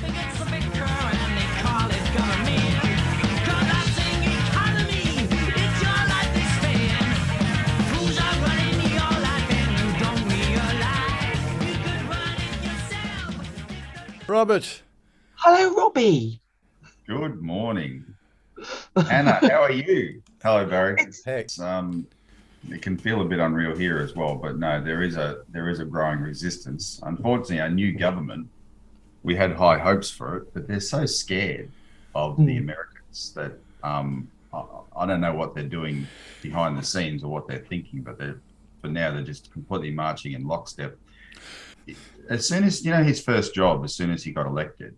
against the big girl and they call it government. 'Cause I sing economy, it's your life they spend. Fools are running your life and you don't realize you could run it yourself. Robert. Hello, Robbie. Good morning. Anna, how are you? Hello, Barry. Hey. It can feel a bit unreal here as well, but no, there is a growing resistance. Unfortunately, our new government, we had high hopes for it, but they're so scared of the Americans that I don't know what they're doing behind the scenes or what they're thinking, but for now they're just completely marching in lockstep. As soon as, his first job, as soon as he got elected,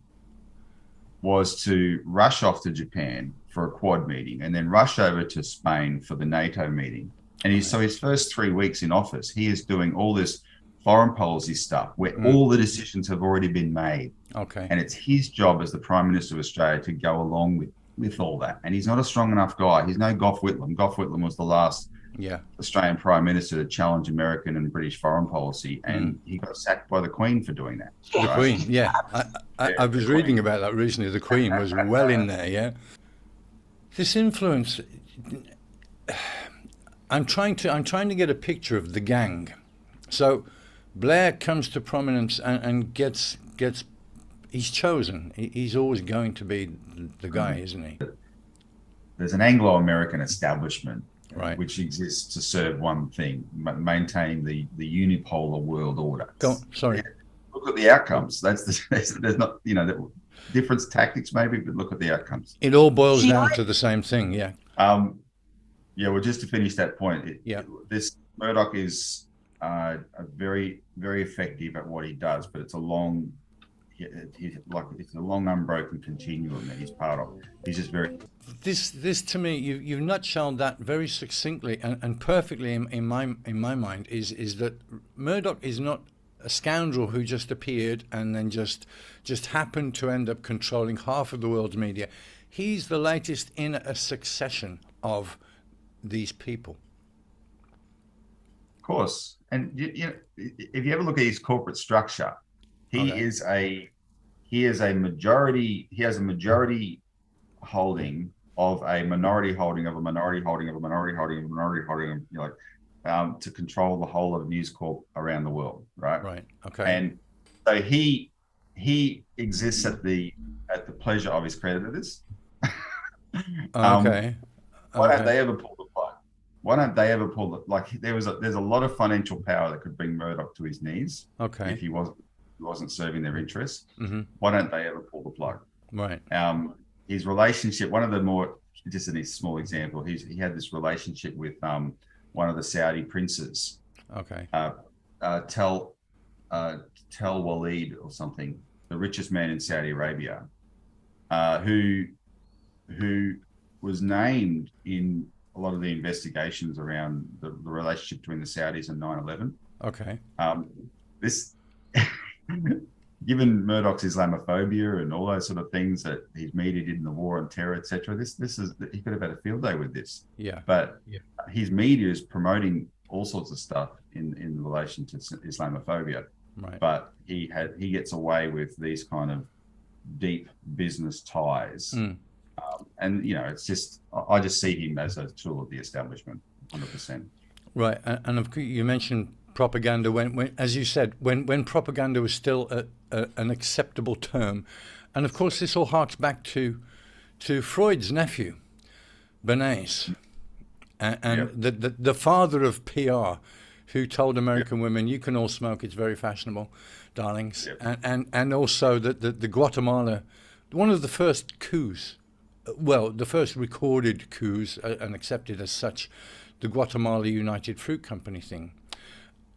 was to rush off to Japan for a Quad meeting and then rush over to Spain for the NATO meeting. And so his first 3 weeks in office, he is doing all this foreign policy stuff where all the decisions have already been made. Okay. And it's his job as the Prime Minister of Australia to go along with all that. And he's not a strong enough guy. He's no Gough Whitlam. Gough Whitlam was the last Australian Prime Minister to challenge American and British foreign policy. And he got sacked by the Queen for doing that. The Queen, yeah. I was reading about that recently. The Queen was well in there, yeah. This influence, I'm trying to get a picture of the gang. So Blair comes to prominence and gets he's chosen. He's always going to be the guy, isn't he? There's an Anglo-American establishment, right, which exists to serve one thing: maintaining the unipolar world order. Sorry. Look at the outcomes. There's not different tactics maybe, but look at the outcomes. It all boils down to the same thing, yeah. Well, just to finish that point, this Murdoch is a very, very effective at what he does, but it's a long unbroken continuum that he's part of. He's just very. This to me, you've nutshelled that very succinctly and perfectly in my mind is that Murdoch is not a scoundrel who just appeared and then just happened to end up controlling half of the world's media. He's the latest in a succession of these people. Of course, and if you ever look at his corporate structure, he has a majority holding of a minority holding of a minority holding of a minority holding of a minority holding, to control the whole of News Corp around the world, right? Right. Okay. And so he exists at the pleasure of his creditors. Okay. Why don't they ever pull the plug? Why don't they ever pull there's a lot of financial power that could bring Murdoch to his knees. Okay. If he wasn't serving their interests. Mm-hmm. Why don't they ever pull the plug? Right. His relationship, one of the more, just in his small example, he had this relationship with one of the Saudi princes. Okay. Tel Walid or something, the richest man in Saudi Arabia, who was named in a lot of the investigations around the relationship between the Saudis and 9/11. Okay. This, given Murdoch's Islamophobia and all those sort of things that his media did in the war on terror, etc., this is he could have had a field day with this. Yeah. But his media is promoting all sorts of stuff in relation to Islamophobia. Right. But he gets away with these kind of deep business ties. And it's just, I just see him as a tool of the establishment, 100%. Right, and you mentioned propaganda when, as you said, when propaganda was still an acceptable term, and of course this all harks back to Freud's nephew, Bernays, and the father of PR, who told American women, "You can all smoke; it's very fashionable, darlings," and also the Guatemala, one of the first coups. Well, the first recorded coups and accepted as such, the Guatemala United Fruit Company thing.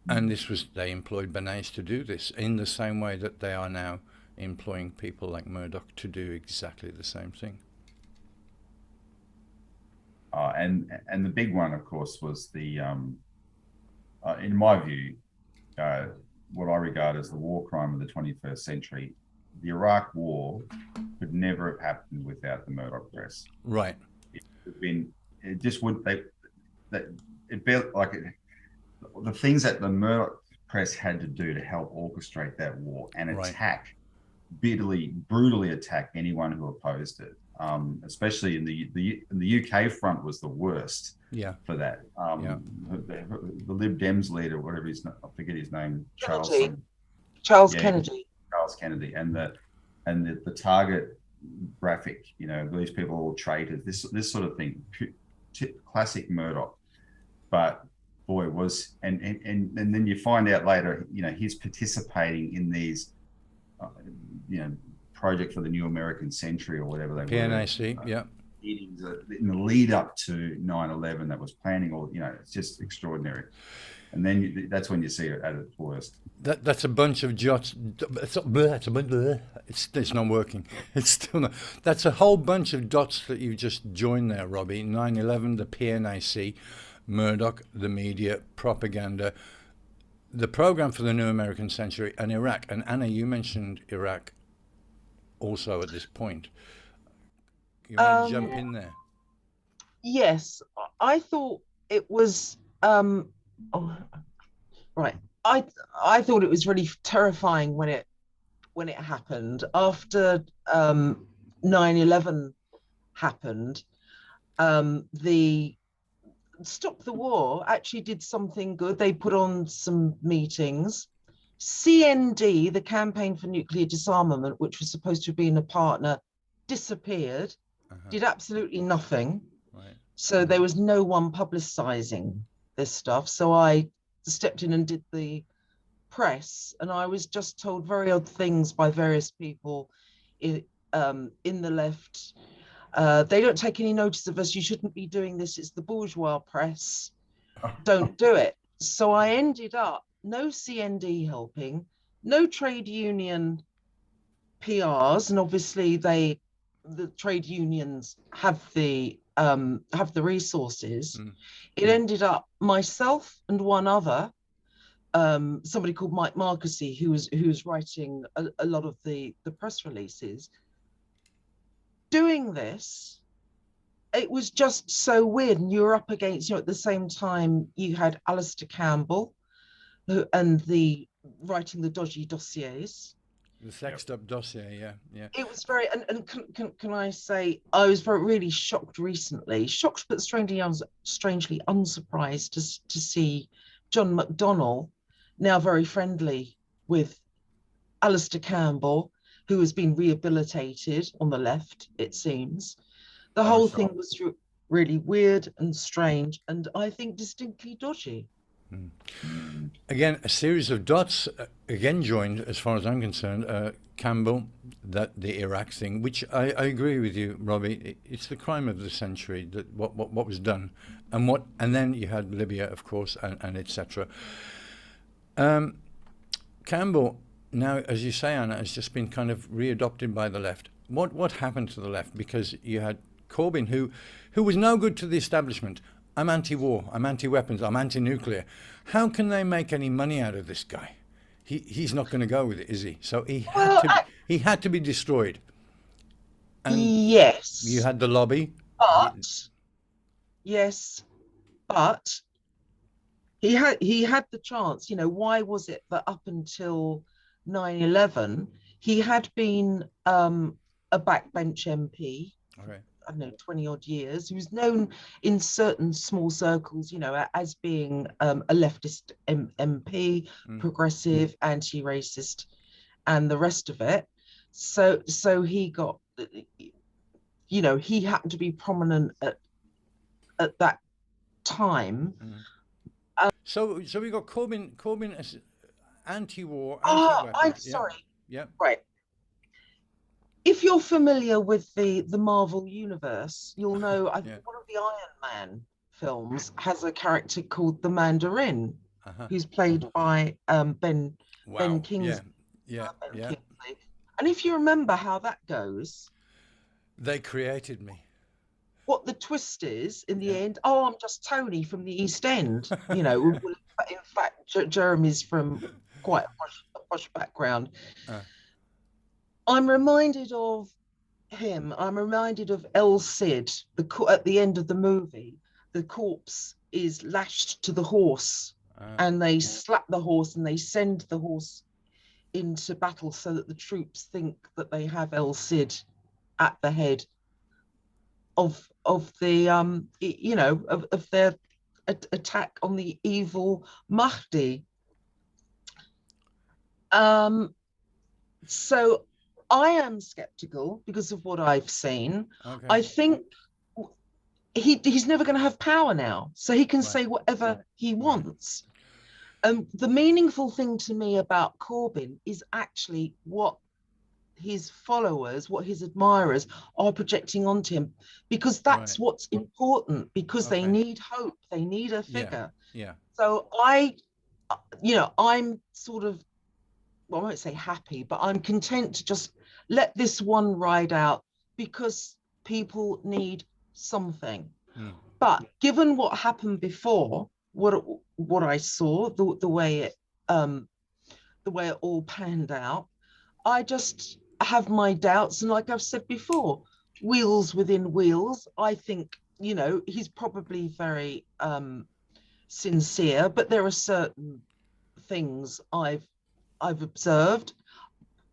And they employed Bernays to do this in the same way that they are now employing people like Murdoch to do exactly the same thing. And the big one, of course, was the, in my view, what I regard as the war crime of the 21st century. The Iraq War could never have happened without the Murdoch press. Right. It just would. It felt like the things that the Murdoch press had to do to help orchestrate that war and attack brutally attack anyone who opposed it. Especially in the UK front was the worst. Yeah. For that. The Lib Dems leader, whatever his name, I forget his name, Charles yeah, Kennedy. Charles Kennedy, and the target graphic. You know, these people are all traitors. This sort of thing, classic Murdoch. But boy, and then you find out later, you know, he's participating in these, you know, project for the new American century or whatever they were. PNAC, yeah. Meetings in the lead up to 9/11 that was planning all, you know, it's just extraordinary. And then that's when you see it at its worst. That's a bunch of jots. It's not working. It's still not. That's a whole bunch of dots that you've just joined there, Robbie. 9/11, the PNAC, Murdoch, the media, propaganda, the program for the new American century, and Iraq. And Anna, you mentioned Iraq also at this point. You want to jump in there? Yes, I thought it was. I thought it was really terrifying when it happened after 9/11 happened. The Stop the War actually did something good. They put on some meetings. CND, the Campaign for Nuclear Disarmament, which was supposed to have been a partner, disappeared. Did absolutely nothing. Right. So there was no one publicizing this stuff. So I stepped in and did the press, and I was just told very odd things by various people in the left. They don't take any notice of us. You shouldn't be doing this. It's the bourgeois press. Don't do it. So I ended up no CND helping, no trade union PRs, and obviously the trade unions have the resources. It ended up myself and one other, somebody called Mike Marcusy, who was writing a lot of the press releases. Doing this, it was just so weird, and you were up against, you know, at the same time you had Alistair Campbell, and writing the dodgy dossiers. The sexed up dossier, yeah. It was very, and can I say, I was really shocked recently, but strangely unsurprised to see John McDonnell now very friendly with Alistair Campbell, who has been rehabilitated on the left, it seems. The whole thing was really weird and strange, and I think distinctly dodgy. Again, a series of dots again joined, as far as I'm concerned. Campbell, the Iraq thing, which I agree with you, Robbie. It's the crime of the century, that what was done, and then you had Libya, of course, and etc. Campbell, now, as you say, Anna, has just been kind of readopted by the left. What happened to the left? Because you had Corbyn, who was no good to the establishment. I'm anti-war, I'm anti-weapons, I'm anti-nuclear. How can they make any money out of this guy? He's not going to go with it, is he? So he had to be destroyed. And yes. You had the lobby. But he had the chance. You know, why was it that up until 9/11 he had been a backbench MP? Okay. I don't know, 20 odd years, who's known in certain small circles, you know, as being a leftist MP, progressive, anti-racist, and the rest of it. So he got, you know, he happened to be prominent at that time. So we got Corbyn as anti-war, anti-weapons. I'm sorry. Yeah. Right. If you're familiar with the Marvel universe, you'll know I think one of the Iron Man films has a character called the Mandarin, who's played by Ben Kingsley. Yeah. And if you remember how that goes, they created me. What the twist is in the end? Oh, I'm just Tony from the East End. You know, in fact, Jeremy's from quite a posh background. I'm reminded of him. I'm reminded of El Cid. At the end of the movie, the corpse is lashed to the horse, and they slap the horse and they send the horse into battle so that the troops think that they have El Cid at the head of the of their attack on the evil Mahdi. So I am skeptical because of what I've seen. Okay. I think he's never going to have power now, so he can say whatever he wants. The meaningful thing to me about Corbyn is actually what his followers, what his admirers are projecting onto him, because that's what's important, because they need hope, they need a figure. Yeah. So I'm sort of, well, I won't say happy, but I'm content to just let this one ride out because people need something. But given what happened before, what I saw, the way it all panned out, I just have my doubts. And like I've said before, wheels within wheels. I think, he's probably very sincere, but there are certain things I've observed.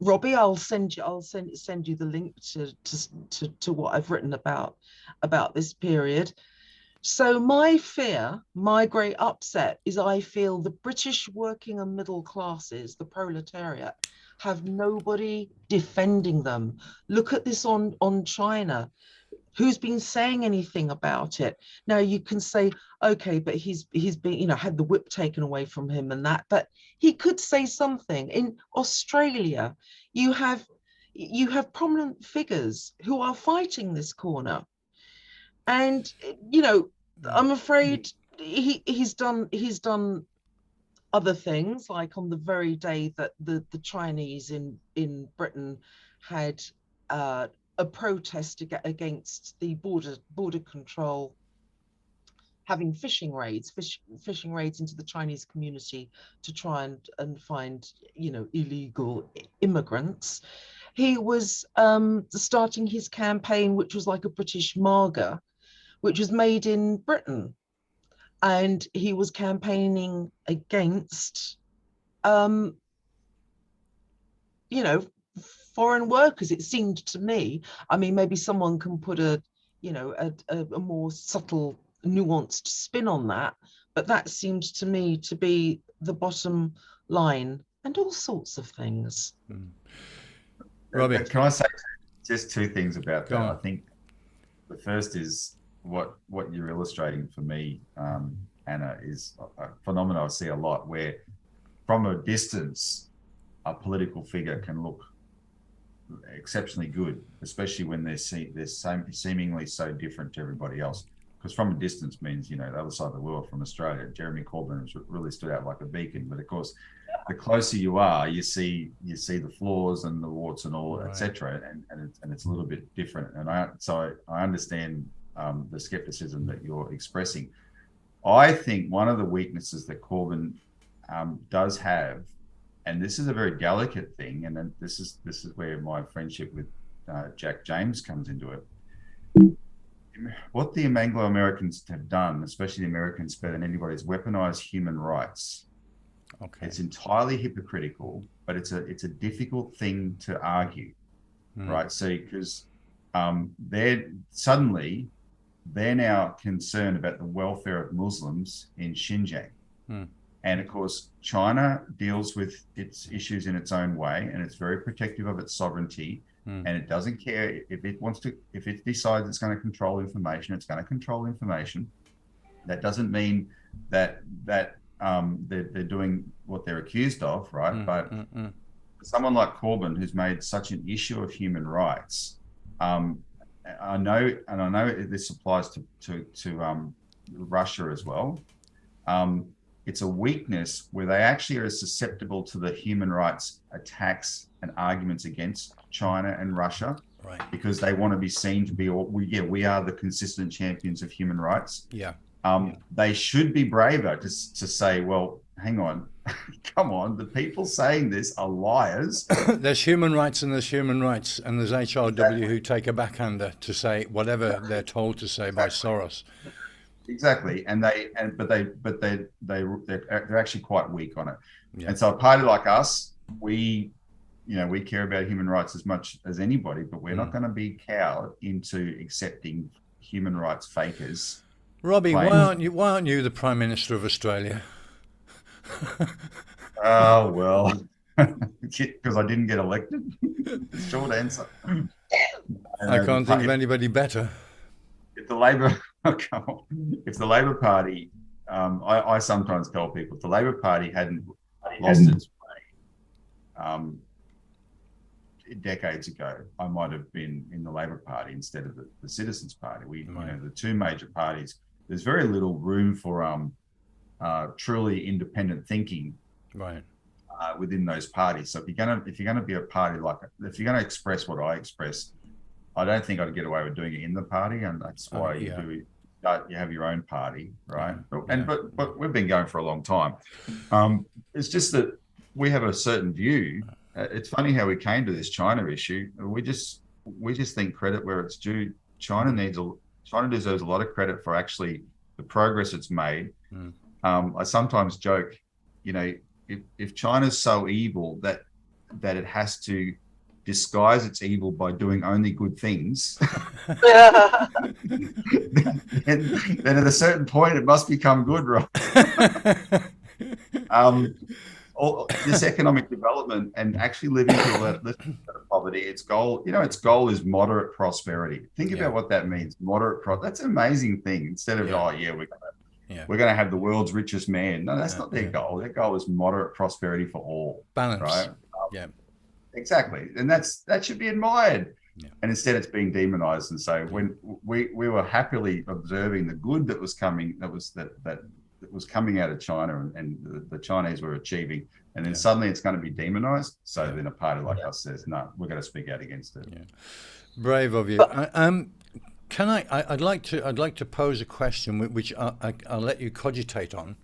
Robbie, I'll send you the link to what I've written about this period. So my fear, my great upset, is I feel the British working and middle classes, the proletariat, have nobody defending them. Look at this on China. Who's been saying anything about it? Now you can say, okay, but he's been, had the whip taken away from him and that, but he could say something. In Australia, you have prominent figures who are fighting this corner. And, I'm afraid he's done other things, like on the very day that the Chinese in Britain had a protest against the border control, having fishing raids into the Chinese community to try and find illegal immigrants. He was starting his campaign, which was like a British MAGA, which was made in Britain, and he was campaigning against foreign workers. It seemed to me, I mean, maybe someone can put a more subtle, nuanced spin on that, but that seems to me to be the bottom line, and all sorts of things. Robbie, can I say just two things about that? on. I think the first is what you're illustrating for me, Anna, is a phenomenon I see a lot, where from a distance a political figure can look exceptionally good, especially when they're seemingly so different to everybody else. Because from a distance means, the other side of the world, from Australia, Jeremy Corbyn has really stood out like a beacon. But of course, the closer you are, you see the flaws and the warts and all, etc. And it's a little bit different. And I understand the skepticism that you're expressing. I think one of the weaknesses that Corbyn does have, and this is a very delicate thing, and then this is where my friendship with Jack James comes into it. What the Anglo-Americans have done, especially the Americans better than anybody, is weaponize human rights. Okay. It's entirely hypocritical, but it's a difficult thing to argue, right? So because they're now concerned about the welfare of Muslims in Xinjiang. And of course, China deals with its issues in its own way, and it's very protective of its sovereignty. And it doesn't care if it decides it's going to control information, it's going to control information. That doesn't mean that they're doing what they're accused of, right? But someone like Corbyn, who's made such an issue of human rights, I know this applies to Russia as well. It's a weakness where they actually are susceptible to the human rights attacks and arguments against China and Russia, right? Because they want to be seen to be, we are the consistent champions of human rights. They should be braver to say, well, hang on, come on, the people saying this are liars. There's human rights and there's human rights, and there's HRW who take a backhander to say whatever they're told to say by Soros. Exactly, but they're actually quite weak on it. And so a party like us we care about human rights as much as anybody, but we're not going to be cowed into accepting human rights fakers. Robbie, claims. why aren't you the Prime Minister of Australia? Oh, well, because I didn't get elected. Short answer. I can't think of anybody better. If the Labor, if the Labor Party, I sometimes tell people, if the Labor Party hadn't lost its way decades ago, I might have been in the Labor Party instead of the Citizens Party. You know, the two major parties. There's very little room for truly independent thinking, right, within those parties. So if you're gonna be a party if you're gonna express what I express, I don't think I'd get away with doing it in the party, and that's why you have your own party, right? But we've been going for a long time. It's just that we have a certain view. It's funny how we came to this China issue. We just think credit where it's due. China deserves a lot of credit for actually the progress it's made. I sometimes joke, you know, if China's so evil that it has to disguise its evil by doing only good things, then at a certain point it must become good, right? This economic development and actually living to poverty, its goal is moderate prosperity. Think about what that means. That's an amazing thing. Instead of we're going to have the world's richest man. No, that's not their goal. Their goal is moderate prosperity for all. Balance. Right? Exactly. And that should be admired. Yeah. And instead it's being demonized. And so when we were happily observing the good that was coming, that was coming out of China and the Chinese were achieving, and then suddenly it's going to be demonized. So then a party like us says, no, we're going to speak out against it. Yeah. Brave of you. Can I'd like to pose a question which I'll let you cogitate on.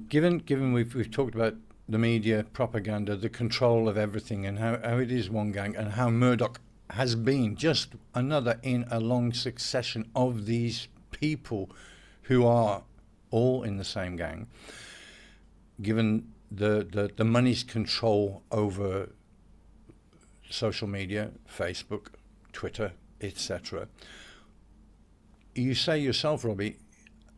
Given we've talked about the media, propaganda, the control of everything, and how it is one gang, and how Murdoch has been just another in a long succession of these people who are all in the same gang. Given the money's control over social media, Facebook, Twitter, etc. You say yourself, Robbie,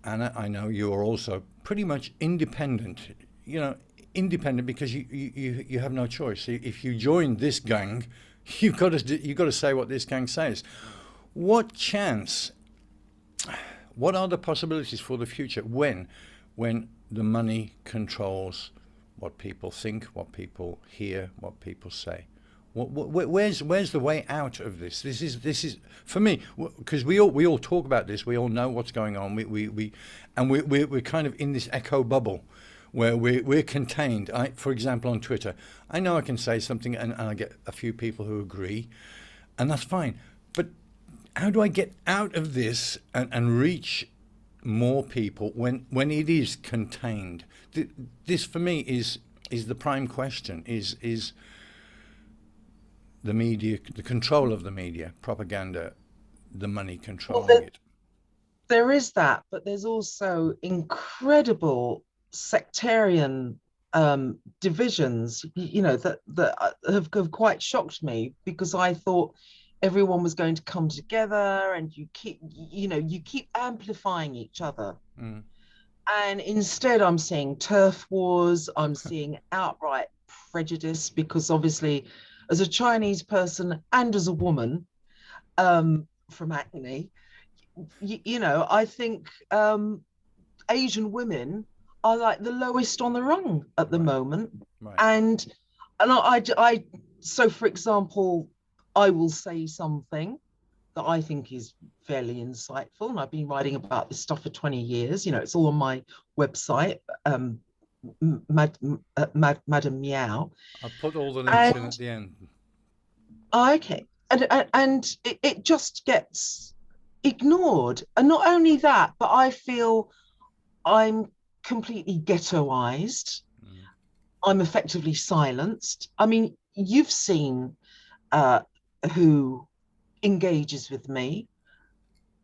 and I know you're also pretty much independent. You know, independent because you have no choice. If you join this gang, you've got to say what this gang says. What are the possibilities for the future when the money controls what people think, what people hear, what people say? Where's the way out of this? This is for me, because we all talk about this. We all know what's going on. We're kind of in this echo bubble where we're contained. For example, on Twitter, I know I can say something and I get a few people who agree, and that's fine. But how do I get out of this and reach more people when it is contained? This for me is the prime question. Is the media, the control of the media, propaganda, the money controlling it? There is that, but there's also incredible sectarian divisions, you know, that have quite shocked me, because I thought everyone was going to come together, and you keep amplifying each other. And instead I'm seeing turf wars, I'm seeing outright prejudice, because obviously as a Chinese person and as a woman from Acne, you know, I think Asian women are like the lowest on the rung at the moment. And I so for example, I will say something that I think is fairly insightful, and I've been writing about this stuff for 20 years. You know, it's all on my website, Madam Meow. I'll put all the links in at the end. Okay, and it just gets ignored. And not only that, but I feel I'm completely ghettoized. I'm effectively silenced. I mean, you've seen who engages with me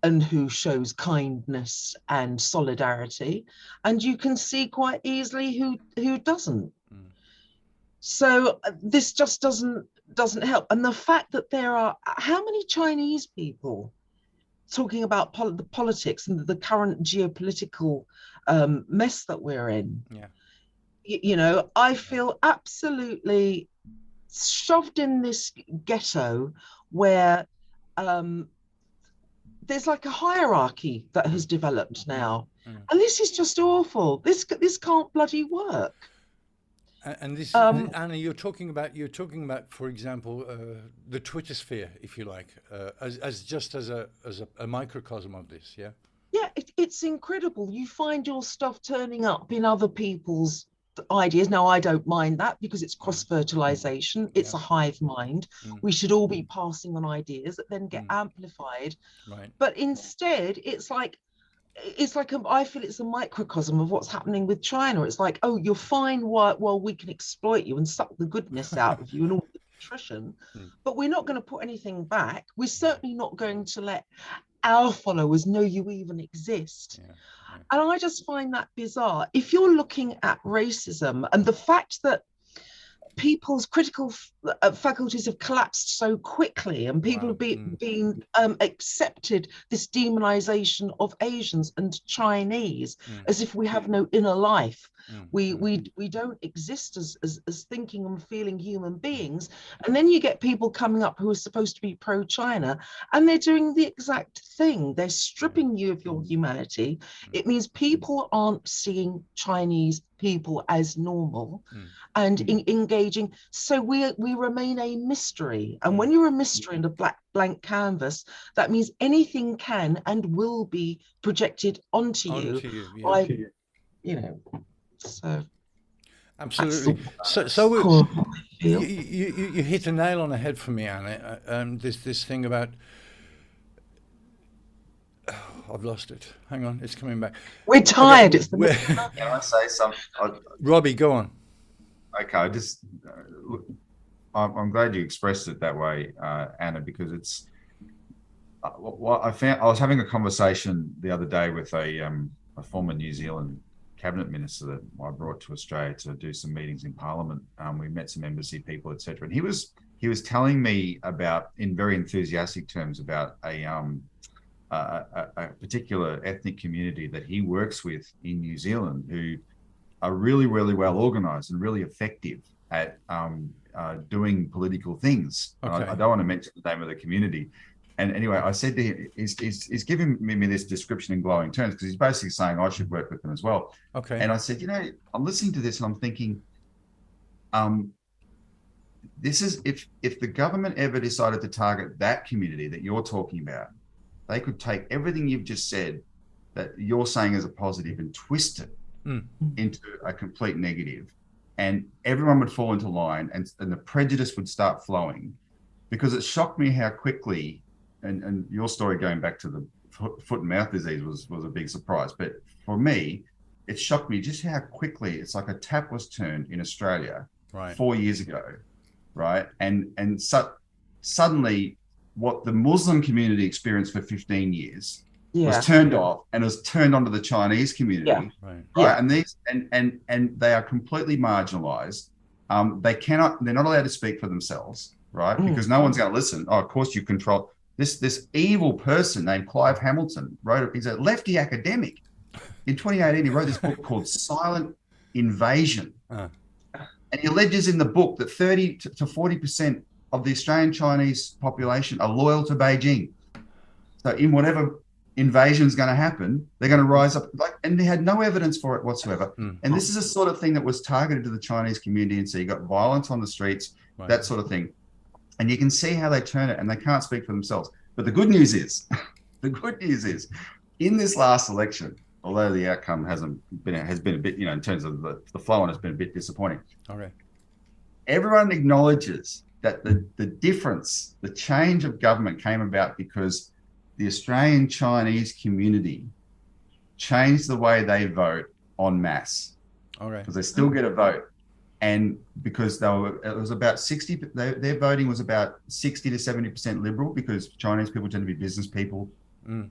and who shows kindness and solidarity, and you can see quite easily who doesn't. So this just doesn't help. And the fact that there are how many Chinese people talking about the politics and the current geopolitical mess that we're in. Yeah. You know, I feel absolutely shoved in this ghetto where there's like a hierarchy that has developed now. And this is just awful. This can't bloody work. And this, Anna, you're talking about, for example, the Twitter sphere, if you like, as just as a microcosm of this, yeah. Yeah, it's incredible. You find your stuff turning up in other people's ideas. Now, I don't mind that because it's cross-fertilization. It's a hive mind. We should all be passing on ideas that then get amplified. Right. But instead, I feel it's a microcosm of what's happening with China. It's like, oh, you're fine while we can exploit you and suck the goodness out of you and all the nutrition, but we're not going to put anything back. We're certainly not going to let our followers know you even exist. And I just find that bizarre. If you're looking at racism and the fact that people's critical faculties have collapsed so quickly, and people have been accepted this demonization of Asians and Chinese as if we have no inner life. We don't exist as thinking and feeling human beings. And then you get people coming up who are supposed to be pro-China, and they're doing the exact thing. They're stripping you of your humanity. It means people aren't seeing Chinese people as normal and engaging. So we remain a mystery. And when you're a mystery and a blank canvas, that means anything can and will be projected onto you. You know, so absolutely. So you hit a nail on the head for me, Anna. This thing about I've lost it. Hang on, it's coming back. We're tired. It's Can I say something? Robbie, go on. Okay, I'm glad you expressed it that way, Anna, because it's what I found. I was having a conversation the other day with a former New Zealand cabinet minister that I brought to Australia to do some meetings in Parliament. We met some embassy people, etc. And he was telling me about, in very enthusiastic terms, about a particular ethnic community that he works with in New Zealand who are really, really well organised and really effective at doing political things. Okay. I don't want to mention the name of the community. And anyway, I said to him, he's giving me this description in glowing terms because he's basically saying I should work with them as well. Okay. And I said, you know, I'm listening to this and I'm thinking, this is if the government ever decided to target that community that you're talking about, they could take everything you've just said that you're saying as a positive and twist it into a complete negative, and everyone would fall into line, and the prejudice would start flowing. Because it shocked me how quickly, and your story going back to the foot and mouth disease was a big surprise, but for me, it shocked me just how quickly it's like a tap was turned in Australia 4 years ago, right? And suddenly what the Muslim community experienced for 15 years was turned off and was turned onto the Chinese community, right? And these and they are completely marginalized. They're not allowed to speak for themselves, right? Because no one's going to listen. Oh, of course you control this evil person named Clive Hamilton he's a lefty academic. In 2018, he wrote this book called Silent Invasion. And he alleges in the book that 30 to 40% of the Australian Chinese population are loyal to Beijing. So in whatever invasion is going to happen, they're going to rise up, and they had no evidence for it whatsoever. And this is a sort of thing that was targeted to the Chinese community. And so you got violence on the streets, that sort of thing. And you can see how they turn it, and they can't speak for themselves. But the good news is, in this last election, although the outcome has been a bit, in terms of the flow on, has been a bit disappointing. Okay. Everyone acknowledges that the difference, the change of government came about because the Australian Chinese community changed the way they vote en masse. Okay. Because they still get a vote. And because it was about 60, their voting was about 60 to 70% liberal, because Chinese people tend to be business people.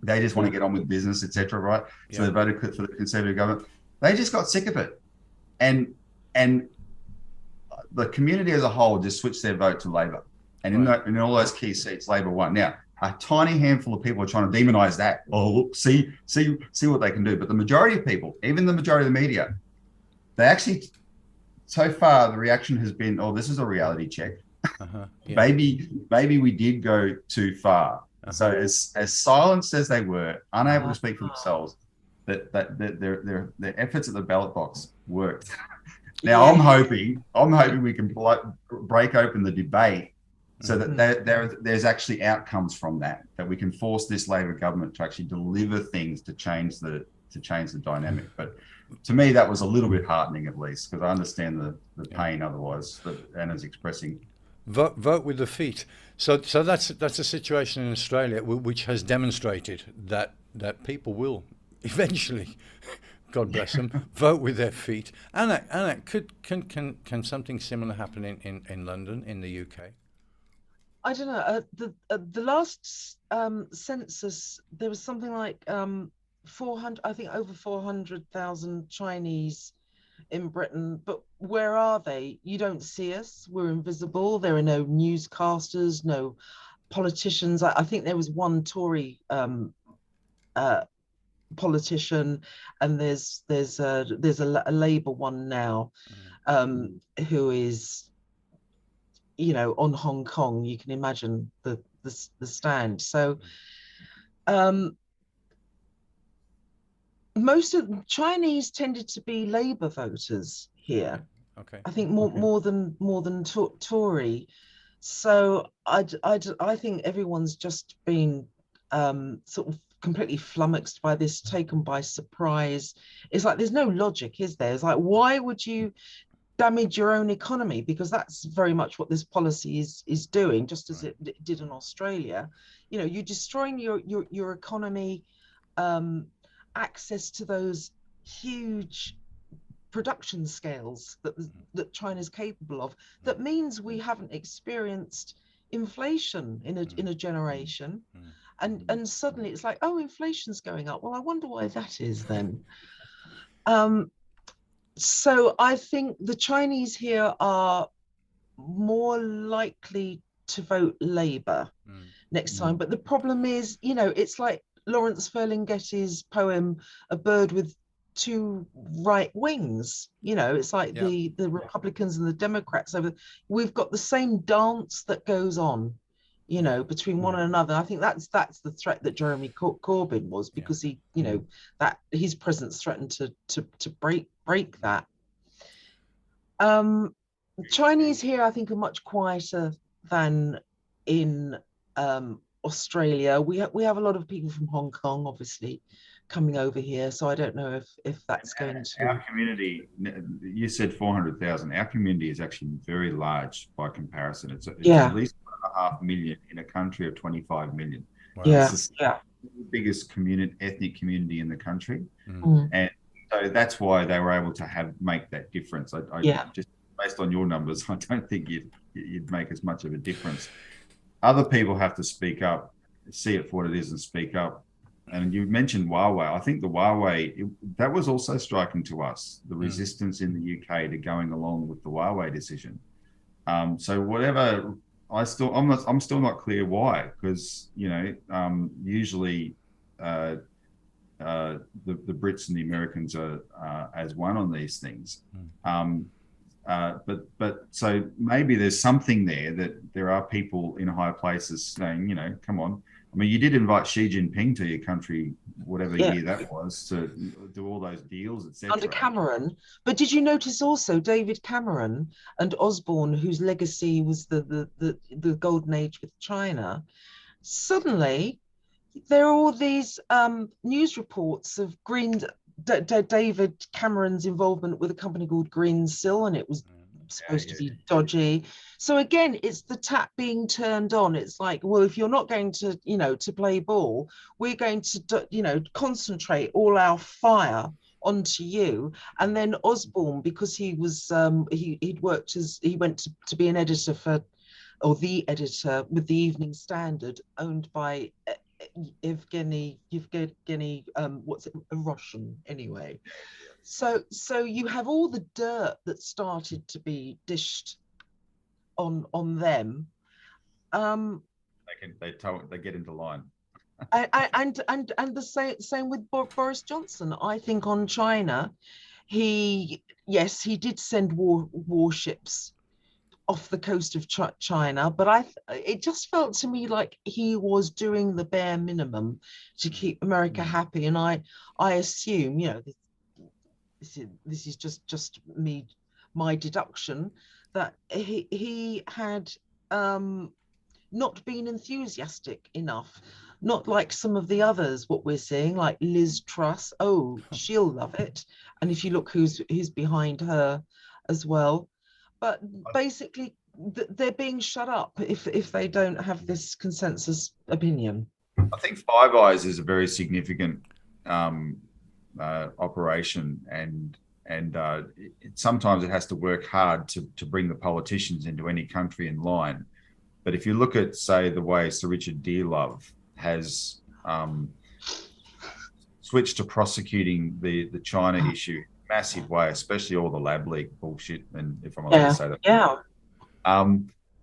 They just want to get on with business, etc. Right? So they voted for the Conservative government. They just got sick of it. And the community as a whole just switched their vote to Labor, and in all those key seats, Labor won. Now, a tiny handful of people are trying to demonize that. Oh, look, see what they can do. But the majority of people, even the majority of the media, they actually, so far, the reaction has been, oh, this is a reality check. Yeah. Maybe we did go too far. So as silenced as they were, unable to speak for themselves, that their efforts at the ballot box worked. Now I'm hoping we can break open the debate so that there's actually outcomes from that we can force this Labor government to actually deliver things to change the dynamic. But to me, that was a little bit heartening, at least, because I understand the pain otherwise that Anna's expressing. Vote with the feet. So that's a situation in Australia which has demonstrated that people will eventually, God bless them, vote with their feet. Anna, can something similar happen in London, in the UK? I don't know. The last census, there was something like 400, I think over 400,000 Chinese in Britain, but where are they? You don't see us. We're invisible. There are no newscasters, no politicians. I think there was one Tory politician, and there's a Labour one now, who is, on Hong Kong. You can imagine the stand. So most of the Chinese tended to be Labour voters here. Okay. I think more than Tory. So I think everyone's just been sort of completely flummoxed by this, taken by surprise. It's like there's no logic, is there? It's like, why would you damage your own economy? Because that's very much what this policy is doing, just as it did in Australia. You're destroying your economy, access to those huge production scales that China's capable of. That means we haven't experienced inflation in a generation, and suddenly it's like, oh, inflation's going up. Well, I wonder why that is then. So I think the Chinese here are more likely to vote Labour next time. But the problem is, it's like Lawrence Ferlinghetti's poem, A Bird with Two Right Wings. It's like the Republicans and the Democrats we've got the same dance that goes on, between one and another. I think that's the threat that Jeremy Corbyn was, because he, that his presence threatened to break that. Chinese here, I think, are much quieter than in Australia. We have a lot of people from Hong Kong, obviously, coming over here. So I don't know if that's going to. Our community, you said 400,000. Our community is actually very large by comparison. It's at least 1.5 million in a country of 25 million. Wow. It's the biggest ethnic community in the country, and so that's why they were able to make that difference. I just based on your numbers, I don't think you'd make as much of a difference. Other people have to speak up, see it for what it is, and speak up. And you mentioned Huawei. I think the Huawei, that was also striking to us, the resistance in the UK to going along with the Huawei decision. So whatever, I'm still not clear why, because usually the Brits and the Americans are as one on these things. But so maybe there's something there, that there are people in high places saying, come on. I mean, you did invite Xi Jinping to your country, whatever year that was, to do all those deals, etc. Under Cameron. But did you notice also David Cameron and Osborne, whose legacy was the golden age with China? Suddenly, there are all these news reports of David Cameron's involvement with a company called Greensill, and it was supposed to be dodgy. So again, it's the tap being turned on. It's like, well, if you're not going to, to play ball, we're going to, concentrate all our fire onto you. And then Osborne, because he was, he went to be an editor the editor with the Evening Standard, owned by Evgeny, what's it, a Russian anyway. So you have all the dirt that started to be dished on them. They get into line. And the same with Boris Johnson. I think on China, he did send warships off the coast of China, but it just felt to me like he was doing the bare minimum to keep America happy. And I assume, this is just my deduction, that he had not been enthusiastic enough, not like some of the others, what we're seeing, like Liz Truss. Oh, she'll love it. And if you look who's behind her as well. But basically, they're being shut up if they don't have this consensus opinion. I think Five Eyes is a very significant operation, and sometimes it has to work hard to bring the politicians into any country in line. But if you look at, say, the way Sir Richard Dearlove has switched to prosecuting the China issue in a massive way, especially all the lab leak bullshit, and if I'm allowed to say that. Yeah.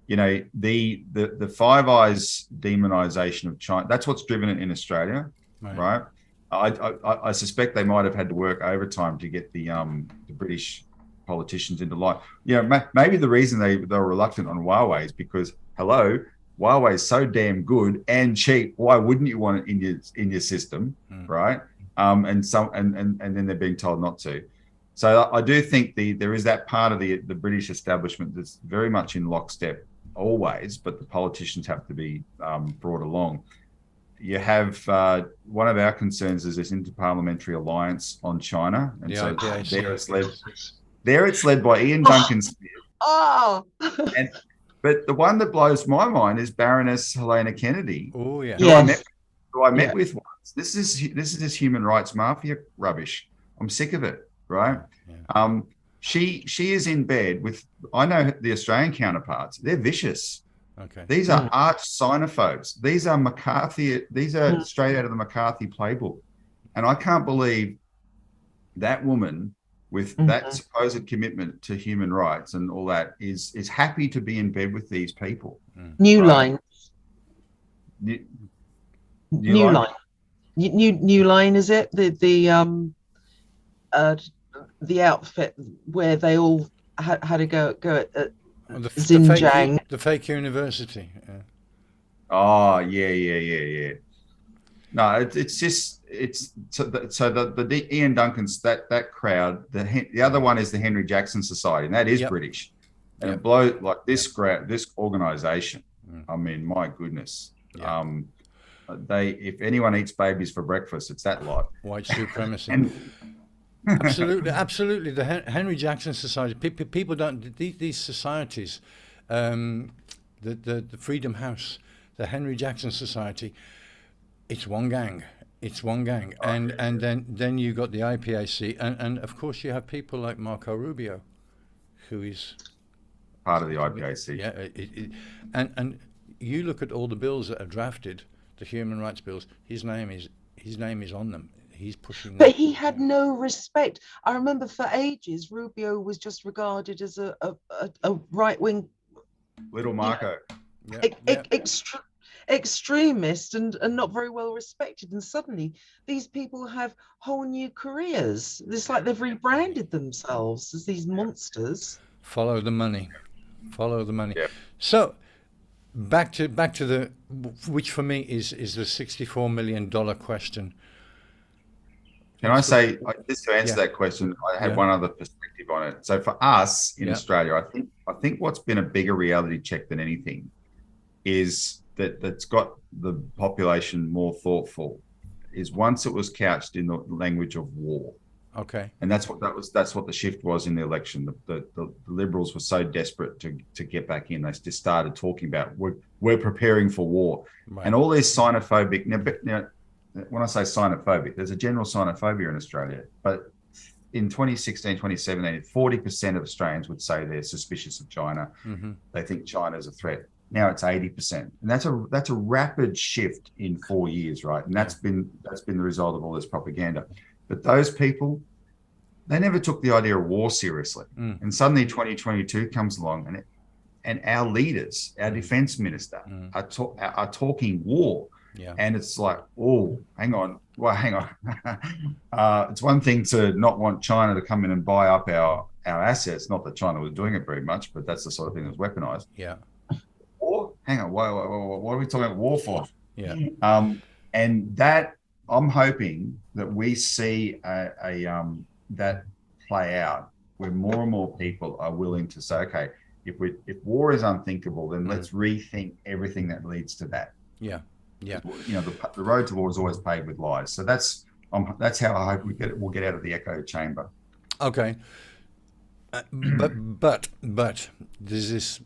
The Five Eyes demonization of China, that's what's driven it in Australia, right? I suspect they might have had to work overtime to get the British politicians into line. Maybe the reason they were reluctant on Huawei is because, hello, Huawei is so damn good and cheap. Why wouldn't you want it in your system, right? And then they're being told not to. So I do think there is that part of the British establishment that's very much in lockstep always, but the politicians have to be brought along. You have one of our concerns is this interparliamentary alliance on China, and there it's led by Ian Duncan Smith. Oh. But the one that blows my mind is Baroness Helena Kennedy. Oh yeah. Who I met with once. This is this human rights mafia rubbish. I'm sick of it. Right. Yeah. She is in bed with, I know the Australian counterparts. They're vicious. Okay. These are arch xenophobes. These are McCarthy. These are straight out of the McCarthy playbook. And I can't believe that woman with that supposed commitment to human rights and all that is happy to be in bed with these people. New Line. New Line. New Line, is it? The outfit where they all had to go at Xinjiang. The fake university. Yeah. Oh yeah. No, it's so the Ian Duncan's that crowd. The other one is the Henry Jackson Society, and that is British. And it blows like this organisation. I mean, my goodness. If anyone eats babies for breakfast, it's that lot. White supremacy. Absolutely. The Henry Jackson Society. People don't. These societies, the Freedom House, the Henry Jackson Society. It's one gang. And then you got the IPAC, and of course you have people like Marco Rubio, who is part of the IPAC. Yeah. And you look at all the bills that are drafted, the human rights bills. His name is on them. He's pushing. But he had no respect. I remember for ages, Rubio was just regarded as a right-wing, little Marco, extremist and not very well respected. And suddenly, these people have whole new careers. It's like they've rebranded themselves as these monsters. Follow the money. Yep. So, back to the, which for me is the $64 million question. Can I say, just to answer that question, I had one other perspective on it. So for us in Australia, I think what's been a bigger reality check than anything is that's got the population more thoughtful is once it was couched in the language of war. Okay. And that's what the shift was in the election. The Liberals were so desperate to get back in, they just started talking about we're preparing for war, and all this xenophobic. Now, when I say xenophobic, there's a general xenophobia in Australia, but in 2016, 2017, 40% of Australians would say they're suspicious of China. They think China is a threat. Now it's 80%, and that's a rapid shift in 4 years, right? And that's been the result of all this propaganda. But those people, they never took the idea of war seriously. And suddenly 2022 comes along, and and our leaders, our defense minister, are talking war. Yeah. And it's like, oh, hang on. Well, hang on. It's one thing to not want China to come in and buy up our assets. Not that China was doing it very much, but that's the sort of thing that's weaponized. Yeah. War? Hang on. What are we talking about war for? Yeah. And that, I'm hoping that we see that play out, where more and more people are willing to say, okay, if war is unthinkable, then let's rethink everything that leads to that. Yeah. Yeah. You know, the road to war is always paved with lies. So that's how I hope we'll get out of the echo chamber. Okay. But there's this,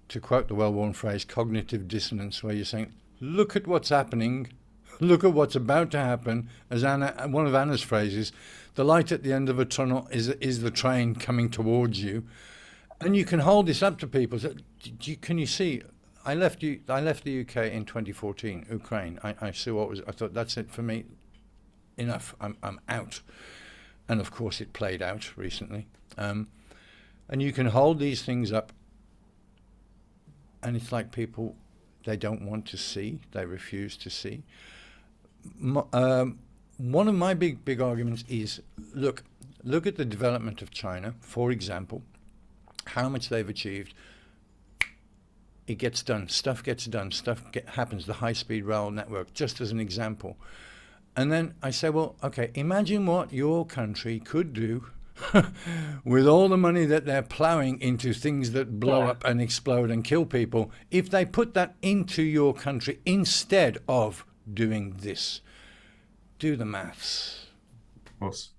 to quote the well-worn phrase, cognitive dissonance, where you're saying, look at what's happening, look at what's about to happen. As one of Anna's phrases, the light at the end of a tunnel is the train coming towards you, and you can hold this up to people. So, can you see? I left the UK in 2014, Ukraine. I saw what was. I thought, that's it for me. Enough. I'm out. And of course, it played out recently. And you can hold these things up, and it's like people, they don't want to see. They refuse to see. One of my big arguments is, look at the development of China, for example, how much they've achieved. It gets done, stuff gets done, happens, the high-speed rail network, just as an example. And then I say, well, okay, imagine what your country could do with all the money that they're ploughing into things that blow up and explode and kill people, if they put that into your country instead of doing this. Do the maths. Of course.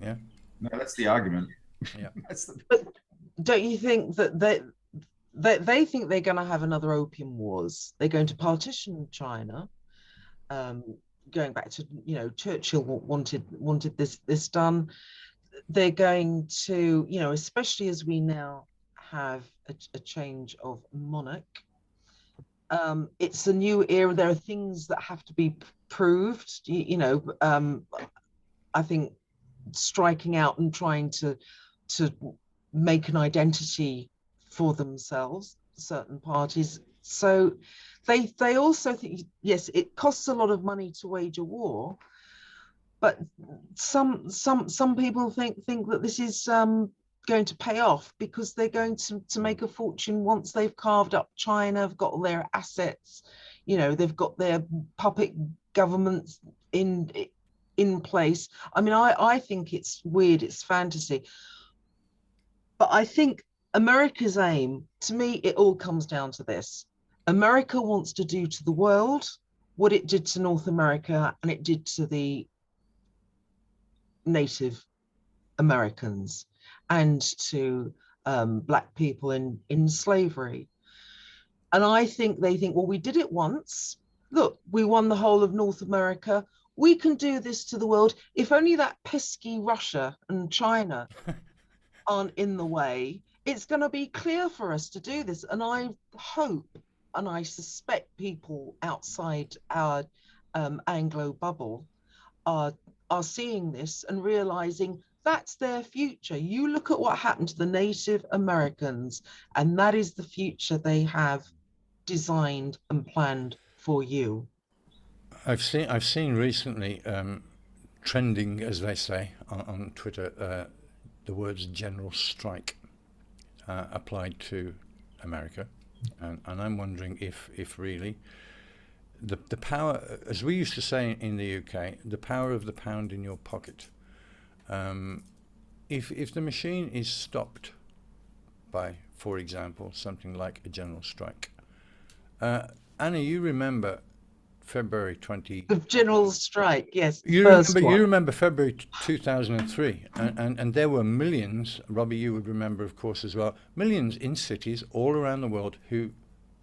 Yeah. No, that's the argument. Yeah. But don't you think that they think they're going to have another opium wars? They're going to partition China. Going back to, you know, Churchill wanted this done. They're going to, you know, especially as we now have a change of monarch. It's a new era. There are things that have to be proved. I think striking out and trying to make an identity for themselves, certain parties. So they also think, yes, it costs a lot of money to wage a war, but some people think that this is going to pay off, because they're going to make a fortune once they've carved up China, have got all their assets, you know, they've got their puppet governments in place. I mean, I think it's weird, it's fantasy. But I think America's aim, to me, it all comes down to this. America wants to do to the world what it did to North America and it did to the Native Americans and to Black people in slavery. And I think they think, well, we did it once. Look, we won the whole of North America. We can do this to the world. If only that pesky Russia and China aren't in the way, it's going to be clear for us to do this. And I hope, and I suspect people outside our Anglo bubble are seeing this and realizing that's their future. You look at what happened to the Native Americans, and that is the future they have designed and planned for you. I've seen recently trending, as they say, on Twitter, the words "general strike" applied to America, and I'm wondering if really the power, as we used to say in the UK, the power of the pound in your pocket. If the machine is stopped by, for example, something like a general strike. Anna, you remember February 20... The general strike, yes. You remember February 2003, and there were millions, Robbie, you would remember, of course, as well, millions in cities all around the world who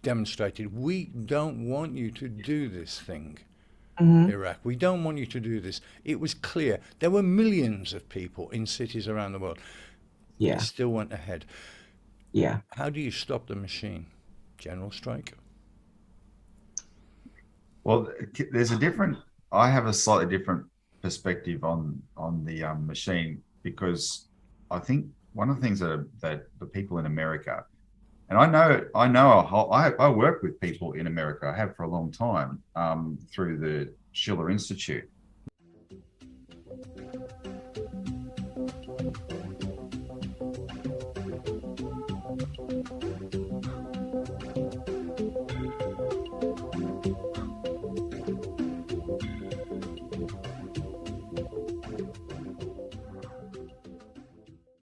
demonstrated, we don't want you to do this thing. Iraq. We don't want you to do this. It was clear. There were millions of people in cities around the world. Yeah. It still went ahead. Yeah. How do you stop the machine? General strike? Well, I have a slightly different perspective on the machine, because I think one of the things that the people in America And I work with people in America. I have for a long time through the Schiller Institute.